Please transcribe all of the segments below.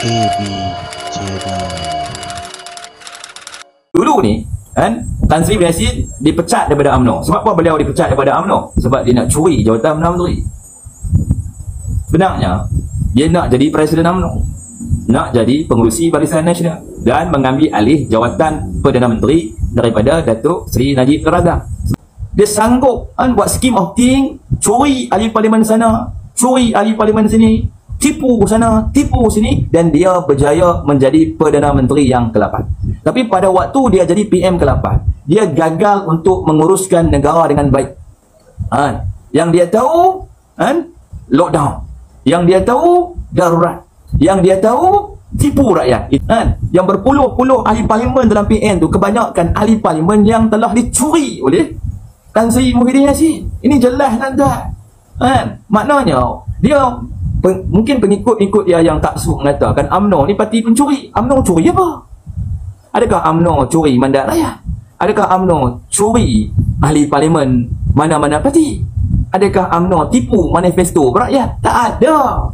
KB Channel. Dulu ni kan, Tan Sri Yassin dipecat daripada UMNO. Sebab apa beliau dipecat daripada UMNO? Sebab dia nak curi jawatan Perdana Menteri. Sebenarnya dia nak jadi Presiden UMNO, nak jadi pengurusi Barisan Nasional dan mengambil alih jawatan Perdana Menteri daripada Datuk Seri Najib Razak. Dia sanggup kan buat scheme of thing, curi ahli parlimen sana, curi ahli parlimen sini, tipu sana, tipu sini, dan dia berjaya menjadi Perdana Menteri yang ke-8. Tapi pada waktu dia jadi PM ke-8, dia gagal untuk menguruskan negara dengan baik. Yang dia tahu lockdown, yang dia tahu darurat, yang dia tahu tipu rakyat. Yang berpuluh-puluh ahli parlimen dalam PN tu kebanyakan ahli parlimen yang telah dicuri oleh Tan Sri Muhyiddin Yassin. Ini jelas tuan-tuan. Maknanya dia mungkin pengikut-pengikut dia yang tak suka mengatakan UMNO ni parti pencuri. UMNO curi apa? Adakah UMNO curi mandat rakyat? Adakah UMNO curi ahli parlimen mana-mana parti? Adakah UMNO tipu manifesto rakyat? Tak ada.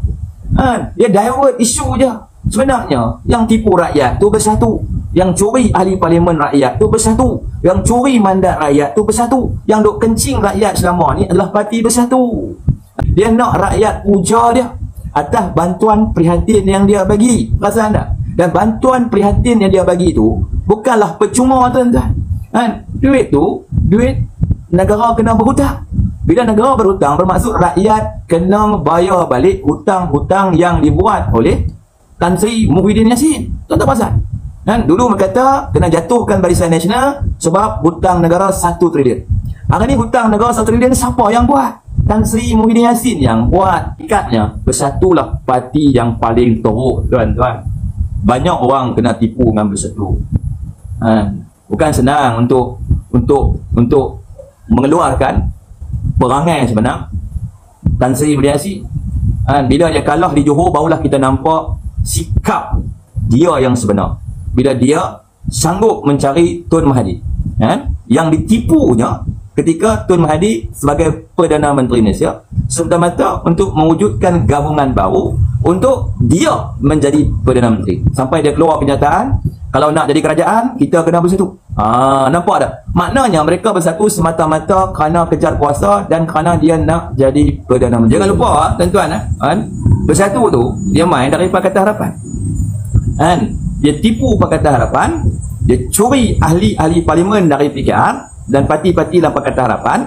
Dia divert isu je. Sebenarnya yang tipu rakyat tu bersatu, yang curi ahli parlimen rakyat tu bersatu, yang curi mandat rakyat tu bersatu, yang duk kencing rakyat selama ni adalah parti bersatu. Dia nak rakyat puja dia atas bantuan prihatin yang dia bagi. Rasa anda? Dan bantuan prihatin yang dia bagi tu bukanlah percuma tuan-tuan. Duit tu, duit negara kena berhutang. Bila negara berhutang, bermaksud rakyat kena bayar balik hutang-hutang yang dibuat oleh Tan Sri Muhyiddin Yassin. Tuan-tuan perasan? Dulu mereka kata kena jatuhkan Barisan Nasional sebab hutang negara 1 trilion. Hari ni hutang negara 1 trilion siapa yang buat? Tan Sri Muhyiddin Yassin yang buat. Ikatnya bersatulah parti yang paling teruk tuan-tuan. Banyak orang kena tipu dengan bersatu. Bukan senang untuk mengeluarkan perangai sebenar Tan Sri Muhyiddin Yassin. Bila dia kalah di Johor, barulah kita nampak sikap dia yang sebenar. Bila dia sanggup mencari Tun Mahathir, yang ditipunya ketika Tun Mahathir sebagai Perdana Menteri Malaysia semata-mata untuk mewujudkan gabungan baru untuk dia menjadi Perdana Menteri. Sampai dia keluar kenyataan, kalau nak jadi kerajaan, kita kena bersatu. Nampak tak? Maknanya mereka bersatu semata-mata kerana kejar kuasa dan kerana dia nak jadi Perdana Menteri. Jangan lupa tuan-tuan, bersatu tu dia main dari Pakatan Harapan. Dia tipu Pakatan Harapan, dia curi ahli-ahli parlimen dari PKR dan parti-parti dalam Pakatan Harapan,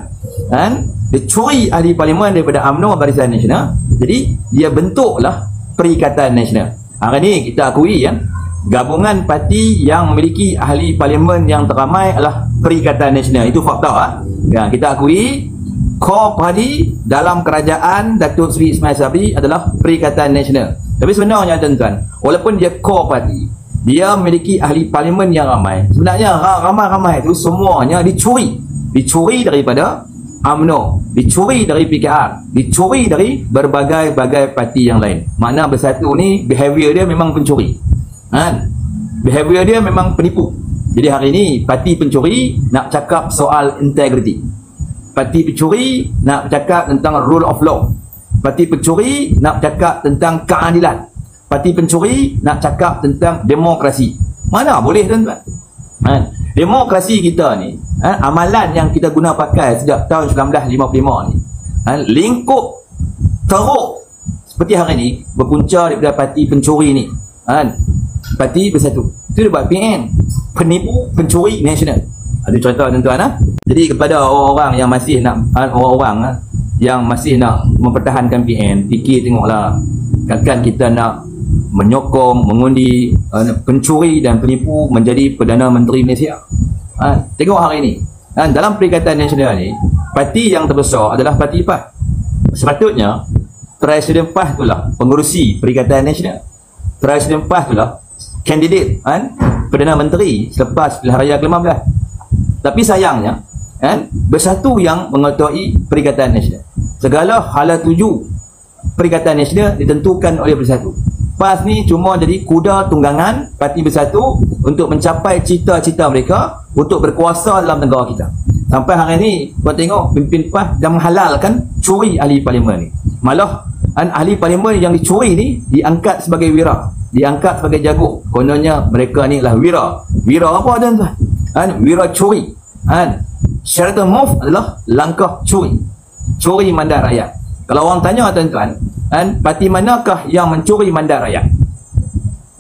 dia curi ahli parlimen daripada UMNO Barisan Nasional. Jadi dia bentuklah Perikatan Nasional. Hari ni kita akui gabungan parti yang memiliki ahli parlimen yang teramai adalah Perikatan Nasional. Itu fakta. Kita akui core parti dalam kerajaan Datuk Seri Ismail Sabri adalah Perikatan Nasional. Tapi sebenarnya tuan-tuan, walaupun dia core parti, dia memiliki ahli parlimen yang ramai. Sebenarnya ramai-ramai itu semuanya dicuri. Dicuri daripada UMNO, dicuri dari PKR, dicuri dari berbagai-bagai parti yang lain. Makna bersatu ni behavior dia memang pencuri. Behavior dia memang penipu. Jadi hari ni parti pencuri nak cakap soal integriti. Parti pencuri nak cakap tentang rule of law. Parti pencuri nak cakap tentang keadilan. Parti pencuri nak cakap tentang demokrasi. Mana boleh tuan-tuan? Demokrasi kita ni, amalan yang kita guna pakai sejak tahun 1955 ni, lingkup teruk seperti hari ni berpunca daripada parti pencuri ni. Parti bersatu. Itu dia buat PN, penipu, pencuri nasional. Ada contoh tuan-tuan. Jadi kepada orang-orang yang masih nak yang masih nak mempertahankan PN, fikir tengoklah, takkan kita nak menyokong, mengundi pencuri dan penipu menjadi Perdana Menteri Malaysia. Tengok hari ni, dalam Perikatan Nasional ni, parti yang terbesar adalah Parti PAS. Sepatutnya Presiden PAS itulah pengurusi Perikatan Nasional. Presiden PAS itulah kandidat Perdana Menteri selepas pilihan raya ke-15. Tapi sayangnya bersatu yang mengetuai Perikatan Nasional. Segala hala tuju Perikatan Nasional ditentukan oleh bersatu. PAS ni cuma jadi kuda tunggangan parti bersatu untuk mencapai cita-cita mereka untuk berkuasa dalam negara kita. Sampai hari ni kau tengok pimpin PAS dah menghalalkan curi ahli parlimen ni. Malah ahli parlimen yang dicuri ni diangkat sebagai wira. diangkat sebagai jago. Kononnya mereka ni lah wira. Wira apa tuan-tuan? Wira curi. Sheraton Move adalah langkah curi. Curi mandat rakyat. Kalau orang tanya tuan-tuan, parti manakah yang mencuri mandat rakyat?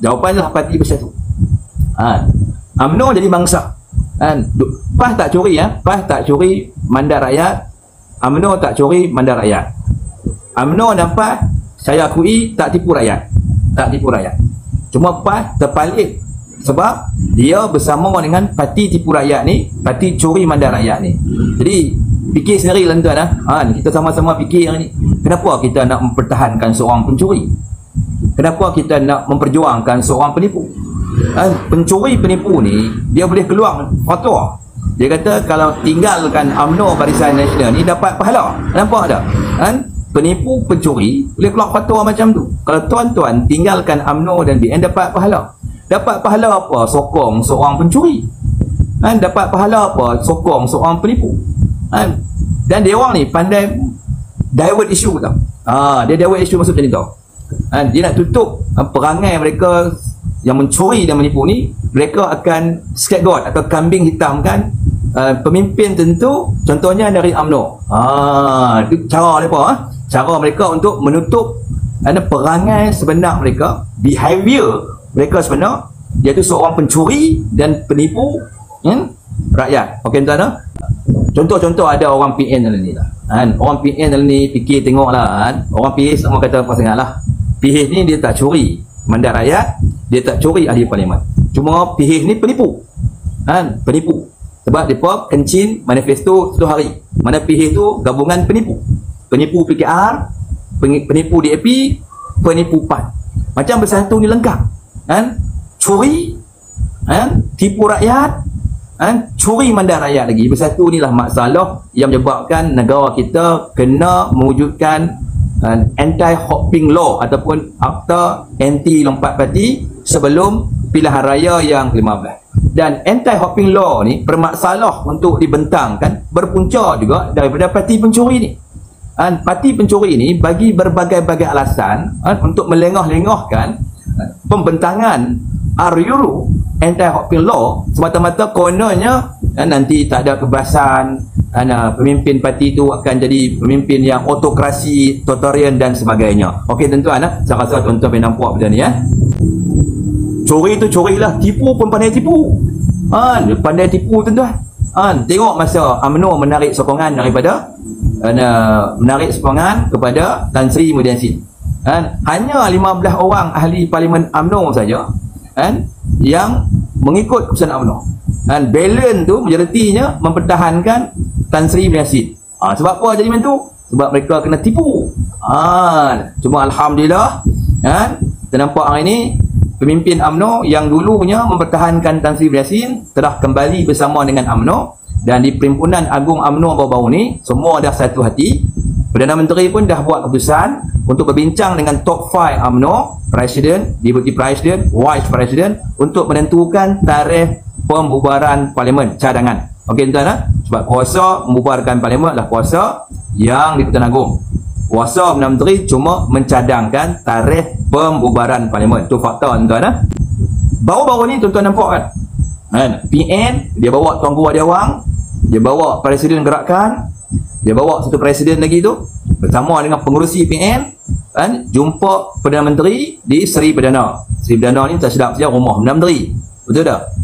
Jawapannya Parti Bersatu. UMNO jadi bangsa. PAS tak curi PAS tak curi mandat rakyat. UMNO tak curi mandat rakyat. UMNO dan PAS saya akui tak tipu rakyat. Tak tipu rakyat. Cuma PAS terpalit sebab dia bersama dengan parti tipu rakyat ni, parti curi mandat rakyat ni. Jadi fikir sendiri lah tuan. Kita sama-sama fikir ni. Kenapa kita nak mempertahankan seorang pencuri? Kenapa kita nak memperjuangkan seorang penipu? Pencuri penipu ni dia boleh keluar fatwa. Dia kata kalau tinggalkan UMNO Barisan Nasional ni dapat pahala. Nampak tak? Penipu pencuri boleh keluar fatwa macam tu. Kalau tuan-tuan tinggalkan UMNO dan BN dapat pahala. Dapat pahala apa? Sokong seorang pencuri. Dapat pahala apa? Sokong seorang penipu. Dan dia orang ni pandai divert isu tau. Dia divert isu maksud macam ni tau. Dia nak tutup perangai mereka yang mencuri dan menipu ni. Mereka akan scapegoat atau kambing hitamkan pemimpin tentu, contohnya dari UMNO. Itu cara mereka. Cara mereka untuk menutup perangai sebenar mereka, behavior mereka sebenar, iaitu seorang pencuri dan penipu rakyat. Okey tuan-tuan. Contoh-contoh ada orang PN dalam ni lah. Orang PN dalam ni fikir tengoklah. Orang PH semua kata apa sangat lah. PH ni dia tak curi mandat rakyat, dia tak curi ahli parlimen. Cuma PH ni penipu. Penipu. Sebab mereka kencing manifesto 1 hari. Mana PH tu gabungan penipu. Penipu PKR, penipu DAP, penipu PAN. Macam bersatu ni lengkap. Curi, tipu rakyat, curi mandat rakyat lagi. Bersatu inilah masalah yang menyebabkan negara kita kena mewujudkan anti-hopping law ataupun akta anti lompat parti sebelum pilihan raya yang ke-15. Dan anti-hopping law ni bermasalah untuk dibentangkan berpunca juga daripada parti pencuri ni. Parti pencuri ni bagi berbagai-bagai alasan untuk melengah-lengahkan pembentangan RUU anti-hopping law semata-mata kononnya nanti tak ada kebebasan, pemimpin parti itu akan jadi pemimpin yang autokrasi, totalitarian dan sebagainya. Okey tuan-tuan, saya rasa tuan-tuan boleh nampak benda ni Curi tu curilah, tipu pun pandai tipu. Pandai tipu tuan-tuan. Tengok masa UMNO menarik sokongan daripada kepada Tan Sri Muhyiddin Yassin. Hanya 15 orang ahli parlimen UMNO saja yang mengikut keputusan UMNO. Balance tu majoritinya mempertahankan Tan Sri Muhyiddin Yassin. Sebab apa jadi macam tu? Sebab mereka kena tipu. Cuma alhamdulillah kita nampak hari ni pemimpin UMNO yang dulunya mempertahankan Tan Sri Muhyiddin Yassin telah kembali bersama dengan UMNO. Dan di Perhimpunan Agung UMNO baru-baru ni semua dah satu hati. Perdana Menteri pun dah buat keputusan untuk berbincang dengan top 5 UMNO, Presiden, Deputy Presiden, Vice Presiden untuk menentukan tarikh pembubaran parlimen cadangan. Okey tuan-tuan, sebab kuasa membubarkan parlimen adalah kuasa yang di Pertuan Agong. Kuasa Perdana Menteri cuma mencadangkan tarikh pembubaran parlimen. Itu fakta tuan-tuan. Baru-baru ni tuan-tuan nampak kan? PN dia bawa Tuan Guru Adiawang, dia bawa Presiden Gerakan, dia bawa satu presiden lagi tu bersama dengan pengurusi PN jumpa Perdana Menteri di Seri Perdana. Seri Perdana ni tak sedap saja rumah Perdana Menteri. Betul tak?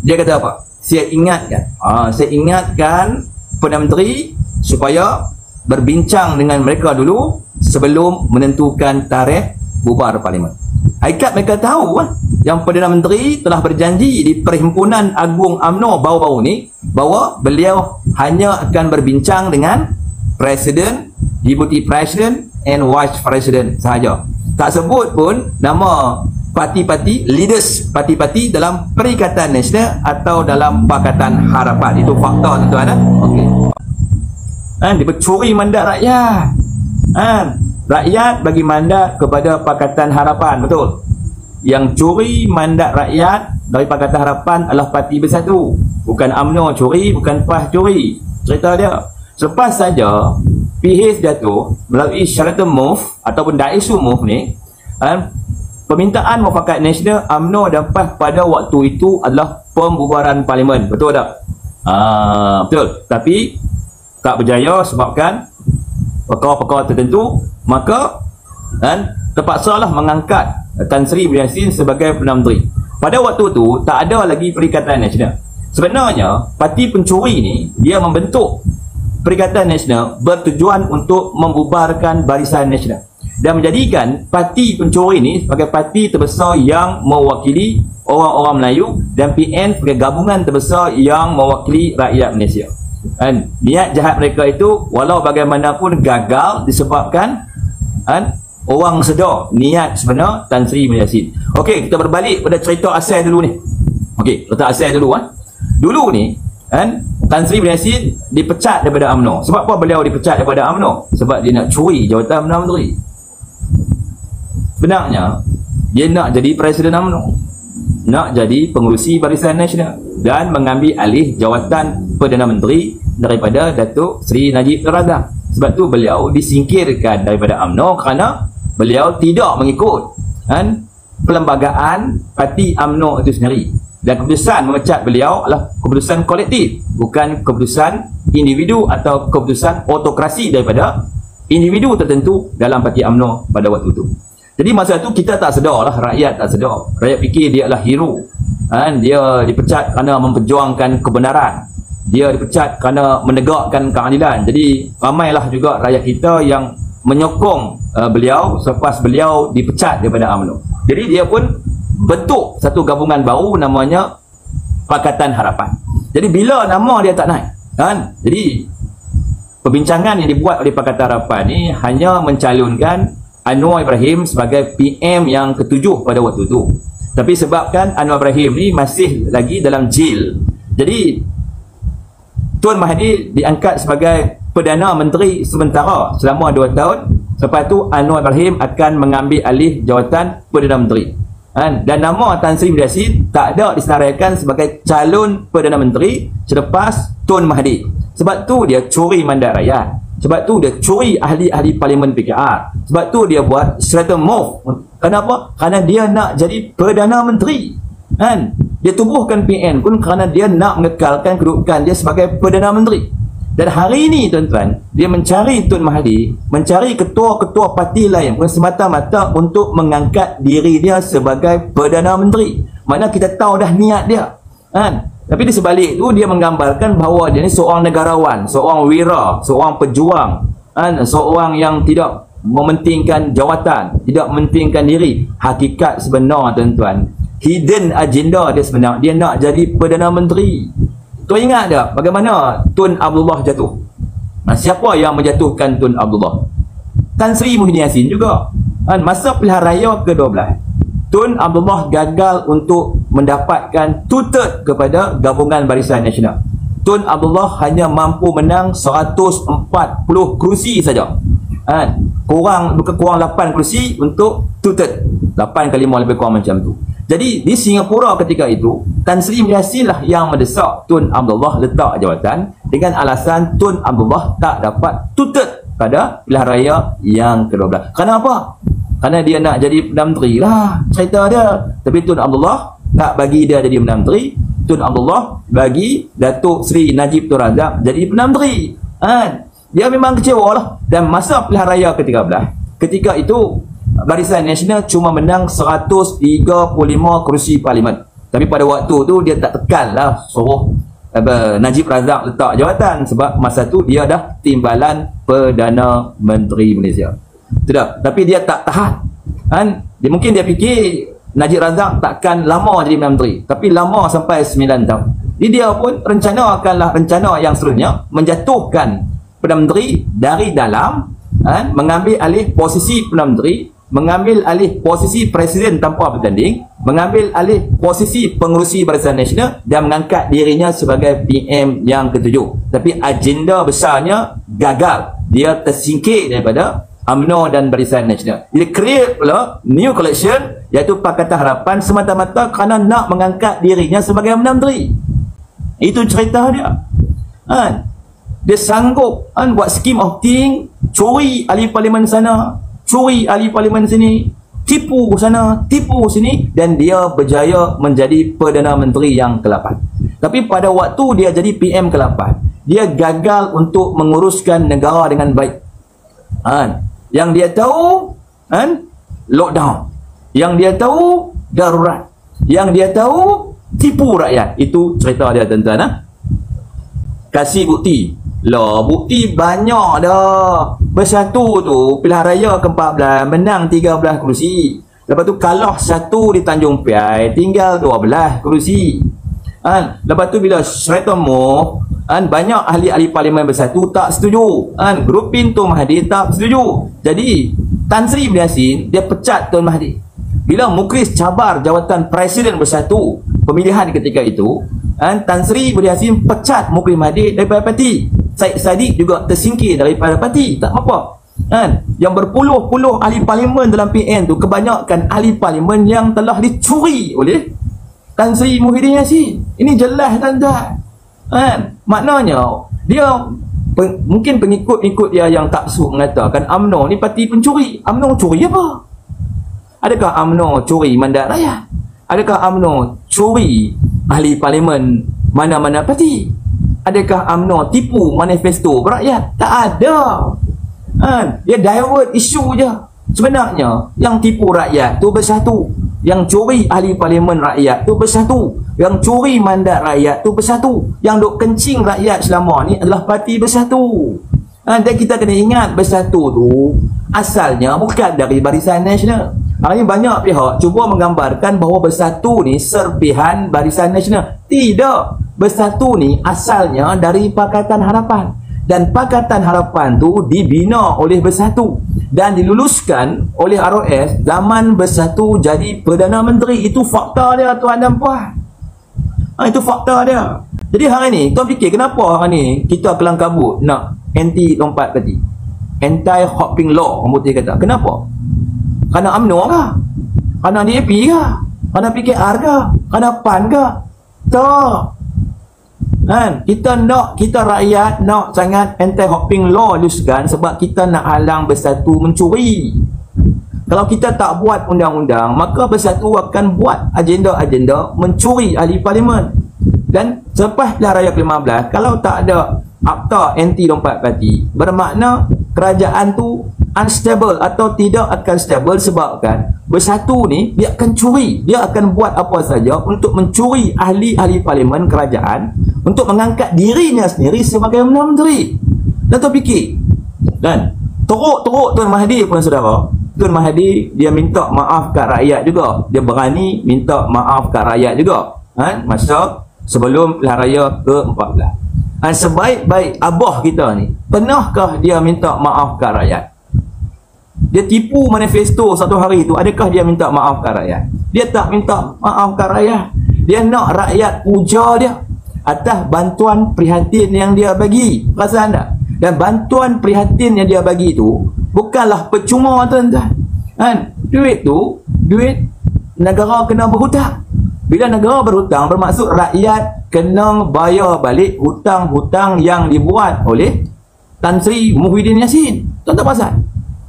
Dia kata apa? Saya ingatkan Perdana Menteri supaya berbincang dengan mereka dulu sebelum menentukan tarikh bubar parlimen. Hakikat mereka tahu yang Perdana Menteri telah berjanji di Perhimpunan Agung UMNO baru-baru ni bahawa beliau hanya akan berbincang dengan Presiden, Deputy Presiden and Vice President sahaja. Tak sebut pun nama parti-parti, leaders parti-parti dalam Perikatan Nasional atau dalam Pakatan Harapan. Itu fakta tuan-tuan. Okey. Dia bercuri mandat rakyat. Rakyat bagi mandat kepada Pakatan Harapan, betul. Yang curi mandat rakyat dari Pakatan Harapan adalah Parti Bersatu. Bukan UMNO curi, bukan PAS curi. Cerita dia. Selepas saja PH jatuh melalui Sheraton Move ataupun Daisu Move ni, permintaan Mufakat Nasional UMNO dan PAS pada waktu itu adalah pembubaran parlimen. Betul tak? Betul. Tapi tak berjaya sebabkan perkara-perkara tertentu, maka terpaksalah mengangkat Tan Sri Muhyiddin Yassin sebagai Perdana Menteri. Pada waktu itu tak ada lagi Perikatan Nasional. Sebenarnya parti pencuri ni dia membentuk Perikatan Nasional bertujuan untuk membubarkan Barisan Nasional dan menjadikan parti pencuri ini sebagai parti terbesar yang mewakili orang-orang Melayu dan PN sebagai gabungan terbesar yang mewakili rakyat Malaysia. Dan niat jahat mereka itu walau bagaimanapun gagal disebabkan orang sedar niat sebenar Tan Sri Muhyiddin Yassin. Okey, kita berbalik pada cerita asal dulu ni. Okey, letak asal dulu Dulu ni Tan Sri Muhyiddin Yassin dipecat daripada UMNO. Sebab apa beliau dipecat daripada UMNO? Sebab dia nak curi jawatan Perdana Menteri. Sebenarnya dia nak jadi Presiden UMNO, nak jadi pengurusi Barisan Nasional dan mengambil alih jawatan Perdana Menteri daripada Datuk Seri Najib Tun Razak. Sebab tu beliau disingkirkan daripada UMNO kerana beliau tidak mengikut perlembagaan parti UMNO itu sendiri. Dan keputusan memecat beliau adalah keputusan kolektif, bukan keputusan individu atau keputusan autokrasi daripada individu tertentu dalam parti UMNO pada waktu itu. Jadi masa itu kita tak sedar lah, rakyat tak sedar. Rakyat fikir dia adalah hero. Dia dipecat kerana memperjuangkan kebenaran. Dia dipecat kerana menegakkan keadilan. Jadi ramailah juga rakyat kita yang menyokong beliau selepas beliau dipecat daripada UMNO. Jadi dia pun bentuk satu gabungan baru namanya Pakatan Harapan. Jadi bila nama dia tak naik, jadi perbincangan yang dibuat oleh Pakatan Harapan ni hanya mencalonkan Anwar Ibrahim sebagai PM yang ketujuh pada waktu itu. Tapi sebabkan Anwar Ibrahim ni masih lagi dalam jail, jadi Tun Mahathir diangkat sebagai Perdana Menteri sementara selama 2 tahun. Lepas tu Anwar Ibrahim akan mengambil alih jawatan Perdana Menteri. Dan nama Tan Sri Muhyiddin Yassin tak ada disenaraikan sebagai calon Perdana Menteri selepas Tun Mahathir. Sebab tu dia curi mandat rakyat. Sebab tu dia curi ahli-ahli Parlimen PKR. Sebab tu dia buat straight move. Kenapa? Kerana dia nak jadi Perdana Menteri. Dia tubuhkan PN pun kerana dia nak mengekalkan kedudukan dia sebagai Perdana Menteri. Dan hari ini tuan-tuan, dia mencari Tun Mahathir, mencari ketua-ketua parti lain pun semata-mata untuk mengangkat diri dia sebagai Perdana Menteri. Mana kita tahu dah niat dia. Tapi di sebalik itu dia menggambarkan bahawa dia ni seorang negarawan, seorang wira, seorang pejuang, seorang yang tidak mementingkan jawatan, tidak mementingkan diri. Hakikat sebenar tuan-tuan, hidden agenda dia sebenar, dia nak jadi Perdana Menteri. Tuan ingat tak bagaimana Tun Abdullah jatuh? Siapa yang menjatuhkan Tun Abdullah? Tan Sri Muhyiddin Yassin juga. Masa pilihan raya ke-12, Tun Abdullah gagal untuk mendapatkan two-third kepada Gabungan Barisan Nasional. Tun Abdullah hanya mampu menang 140 kerusi saja. Kurang 8 kerusi untuk two-third. 8 kali 5 lebih kurang macam tu. Jadi di Singapura ketika itu, Tan Sri Muhyiddin Yassin lah yang mendesak Tun Abdullah letak jawatan dengan alasan Tun Abdullah tak dapat two-third pada pilihan raya yang ke-12. Kenapa? Kerana dia nak jadi Perdana Menteri lah cerita dia. Tapi Tun Abdullah tak bagi dia jadi Perdana Menteri. Tun Abdullah bagi Datuk Seri Najib Tun Razak jadi Perdana Menteri. Dia memang kecewa lah. Dan masa pilihan raya ke-13, ketika itu Barisan Nasional cuma menang 135 kerusi parlimen. Tapi pada waktu tu dia tak tekan lah suruh Najib Razak letak jawatan, sebab masa tu dia dah timbalan Perdana Menteri Malaysia. Tidak, tapi dia tak tahan. Dia mungkin dia fikir Najib Razak takkan lama jadi Perdana Menteri, tapi lama sampai 9 tahun. Jadi dia pun rencana yang seterusnya menjatuhkan Perdana Menteri dari dalam, mengambil alih posisi Perdana Menteri, mengambil alih posisi Presiden tanpa bertanding, mengambil alih posisi pengurusi Barisan Nasional dan mengangkat dirinya sebagai PM yang ke-7. Tapi agenda besarnya gagal. Dia tersingkir daripada UMNO dan Barisan Nasional. Dia create pula new collection, iaitu Pakatan Harapan, semata-mata kerana nak mengangkat dirinya sebagai Perdana Menteri. Itu cerita dia. Dia sanggup buat scheme of thing, curi ahli parlimen sana, curi ahli parlimen sini, tipu sana, tipu sini, dan dia berjaya menjadi Perdana Menteri yang ke-8. Tapi pada waktu dia jadi PM ke-8, dia gagal untuk menguruskan negara dengan baik. Yang dia tahu lockdown, yang dia tahu darurat, yang dia tahu tipu rakyat. Itu cerita dia, tuan-tuan. Kasih bukti lah, bukti banyak dah. Bersatu tu pilihan raya ke-14 menang 13 kerusi. Lepas tu kalah 1 di Tanjung Piai, tinggal 12 kerusi. Lepas tu bila cerita banyak ahli-ahli parlimen bersatu tak setuju. Grupin Tun Mahathir tak setuju. Jadi Tan Sri Muhyiddin Yassin dia pecat Tun Mahathir. Bila Mukhris cabar jawatan Presiden Bersatu pemilihan ketika itu, Tan Sri Muhyiddin Yassin pecat Mukhris Mahathir daripada parti. Syed Saddiq juga tersingkir daripada parti. Tak apa. Yang berpuluh-puluh ahli parlimen dalam PN tu, kebanyakan ahli parlimen yang telah dicuri oleh Tan Sri Muhyiddin Yassin. Ini jelas, tuan-tuan. Maknanya dia mungkin pengikut-pengikut dia yang tak suka mengatakan UMNO ni parti pencuri. UMNO curi apa? Adakah UMNO curi mandat rakyat? Adakah UMNO curi ahli parlimen mana-mana parti? Adakah UMNO tipu manifesto rakyat? Tak ada. Dia divert isu je. Sebenarnya yang tipu rakyat tu Bersatu, yang curi ahli parlimen rakyat tu Bersatu, yang curi mandat rakyat tu Bersatu, yang duk kencing rakyat selama ni adalah parti Bersatu. Dan kita kena ingat Bersatu tu asalnya bukan dari Barisan Nasional. Hari ini banyak pihak cuba menggambarkan bahawa Bersatu ni serpihan Barisan Nasional. Tidak. Bersatu ni asalnya dari Pakatan Harapan. Dan Pakatan Harapan tu dibina oleh Bersatu dan diluluskan oleh ROS zaman Bersatu jadi Perdana Menteri. Itu fakta dia, tuan dan puan. Itu fakta dia. Jadi hari ni tuan fikir kenapa hari ni kita kelang kabut nak anti lompat parti, anti hopping law, orang putih kata. Kenapa? Kerana UMNO kah? Kerana DAP kah? Kerana PKR kah? Kerana PAN kah? Tak. Kita rakyat nak sangat anti-hopping law luluskan sebab kita nak halang Bersatu mencuri. Kalau kita tak buat undang-undang, maka Bersatu akan buat agenda-agenda mencuri ahli parlimen. Dan selepas pilihan raya ke-15, kalau tak ada akta anti lompat parti, bermakna kerajaan tu unstable atau tidak akan stable sebabkan Bersatu ni dia akan curi, dia akan buat apa saja untuk mencuri ahli-ahli parlimen kerajaan untuk mengangkat dirinya sendiri sebagai Perdana Menteri. Dan tu fikir, dan teruk-teruk Tun Mahathir pun saudara, Tun Mahathir dia minta maaf kat rakyat juga, dia berani minta maaf kat rakyat juga masa sebelum pilihan raya ke-14. Sebaik-baik abah kita ni, pernahkah dia minta maaf kat rakyat? Dia tipu manifesto satu hari tu, adakah dia minta maaf kat rakyat? Dia tak minta maaf kat rakyat. Dia nak rakyat puja dia atas bantuan prihatin yang dia bagi. Perasaan tak? Dan bantuan prihatin yang dia bagi tu bukanlah percuma, tuan-tuan. Duit tu, duit negara kena berhutang. Bila negara berhutang, bermaksud rakyat kena bayar balik hutang-hutang yang dibuat oleh Tan Sri Muhyiddin Yassin. Tuan-tuan perasan?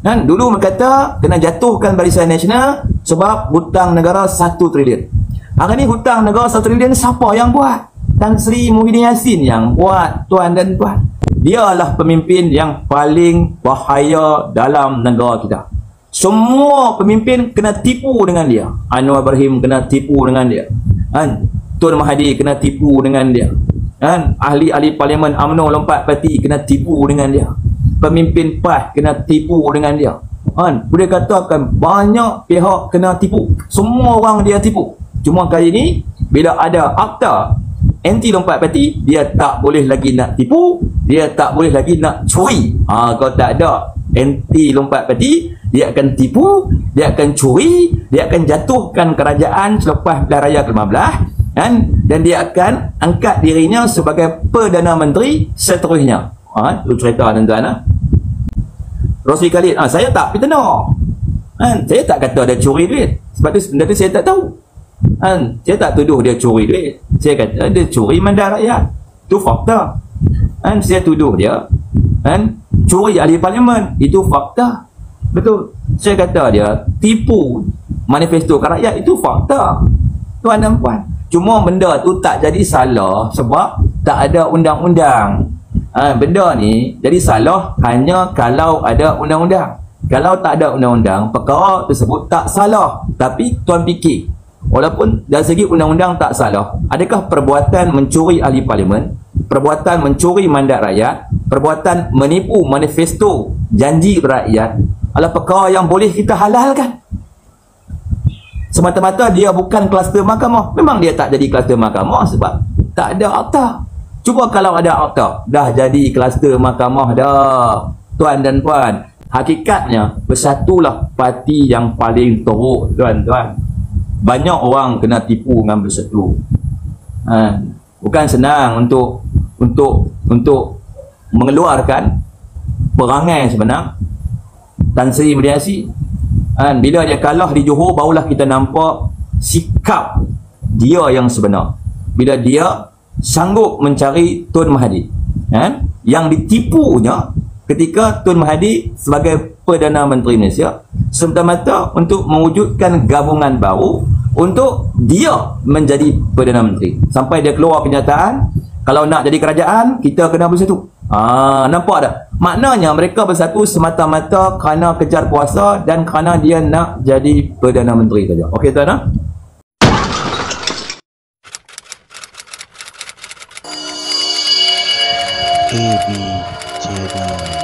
Dulu berkata kena jatuhkan Barisan Nasional sebab hutang negara 1 trilion. Hari ni hutang negara 1 trilion siapa yang buat? Tan Sri Muhyiddin Yassin yang buat, tuan dan puan. Dialah pemimpin yang paling bahaya dalam negara kita. Semua pemimpin kena tipu dengan dia. Anwar Ibrahim kena tipu dengan dia. Tun Mahathir kena tipu dengan dia. Ahli-ahli parlimen UMNO lompat parti kena tipu dengan dia. Pemimpin PAS kena tipu dengan dia. Boleh katakan banyak pihak kena tipu. Semua orang dia tipu. Cuma kali ni bila ada akta anti lompat parti, dia tak boleh lagi nak tipu, dia tak boleh lagi nak curi. Kalau tak ada anti lompat parti, dia akan tipu, dia akan curi, dia akan jatuhkan kerajaan selepas pilihan raya ke-15, dan dia akan angkat dirinya sebagai Perdana Menteri seterusnya. Itu cerita, tuan-tuan. Rosli Khalid, saya tak fitnah. Saya tak kata dia curi duit. Sebab tu benda tu saya tak tahu. Saya tak tuduh dia curi duit. Saya kata dia curi mandat rakyat. Itu fakta. Saya tuduh dia curi ahli parlimen. Itu fakta. Betul. Saya kata dia tipu manifesto rakyat itu fakta. Tuan dan puan. Cuma benda tu tak jadi salah sebab tak ada undang-undang. Benda ni jadi salah hanya kalau ada undang-undang. Kalau tak ada undang-undang, perkara tersebut tak salah. Tapi tuan fikir, walaupun dari segi undang-undang tak salah, adakah perbuatan mencuri ahli parlimen, perbuatan mencuri mandat rakyat, perbuatan menipu manifesto janji rakyat adalah perkara yang boleh kita halalkan? Semata-mata dia bukan kluster mahkamah. Memang dia tak jadi kluster mahkamah sebab tak ada akta. Cuba kalau ada akta, dah jadi kluster mahkamah dah. Tuan dan puan, hakikatnya bersatulah parti yang paling teruk, tuan-tuan. Banyak orang kena tipu dengan bersatu. Bukan senang untuk mengeluarkan perangai sebenar Tan Sri Mediasi. Bila dia kalah di Johor, barulah kita nampak sikap dia yang sebenar. Bila dia sanggup mencari Tun Mahathir, yang ditipunya ketika Tun Mahathir sebagai Perdana Menteri Malaysia semata-mata untuk mewujudkan gabungan baru untuk dia menjadi Perdana Menteri. Sampai dia keluar kenyataan, kalau nak jadi kerajaan, kita kena bersatu. Nampak tak? Maknanya mereka bersatu semata-mata kerana kejar kuasa dan kerana dia nak jadi Perdana Menteri saja. Okey tuan? AB Channel.